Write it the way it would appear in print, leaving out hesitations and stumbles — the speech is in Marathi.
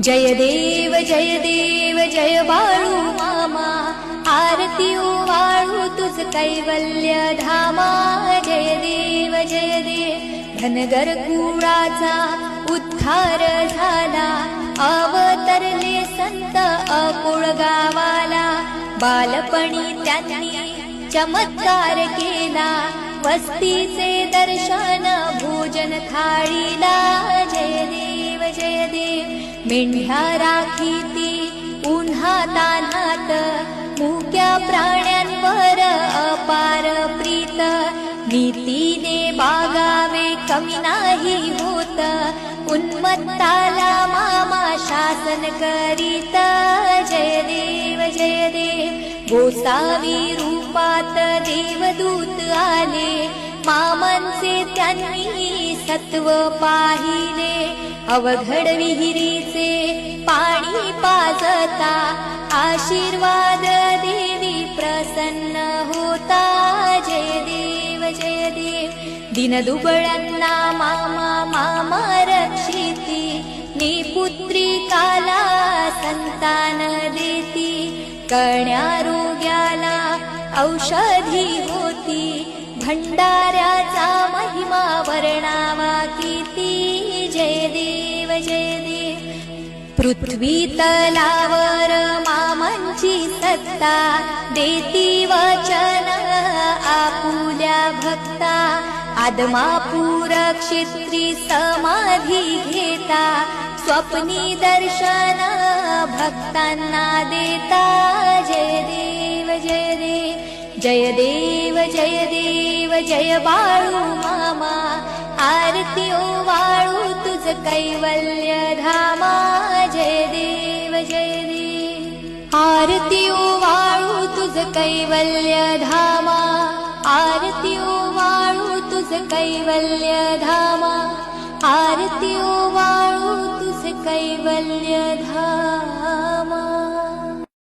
जय देव जय बाळू मामा, आरती वाळू तुझ कैवल्य धामा. जय देव धनगर कुळाचा उद्धार झाला, अवतरले संत अकुळ गावाला. बालपणी त्यांनी चमत्कार केला, वस्तीचे दर्शन भोजन थाळीला. जय देव मेंढ्या राखीती उन्हा तान्हात, मुक्या प्राण्यांवर अपार प्रीत. नीतीने बागावे कमी नाही होत, उन्मत्ताला मामा शासन करीत. जय देव गोसावी रूपात देवदूत आले, मामांचे त्यांनी सत्व पाहिले. अवघड विहिरीचे पाणी पाजता, आशीर्वाद देवी प्रसन्न होता. जय देव दीनदुबळ्यांना मामा रक्षिती, निपुत्रिकाला संतान देती. कण्यारोग्याला औषधी होती, भंडाऱ्याचा महिमा वर्णावा किती. जय देव पृथ्वी तलावर मामांची सत्ता, देती वचन आपुल्या भक्ता. आदमापूर क्षेत्री समाधी घेता, स्वप्नी दर्शन भक्तांना देता. जय देव जय बाळू मामा, आरती वाळू तुझ कैवल्य धामा. जय देव आरती वाळू तुझ कैवल्य धामा, आरती वाळू तुझ कैवल्य धामा, आरती वाळू तुझ कैवल्य धामा.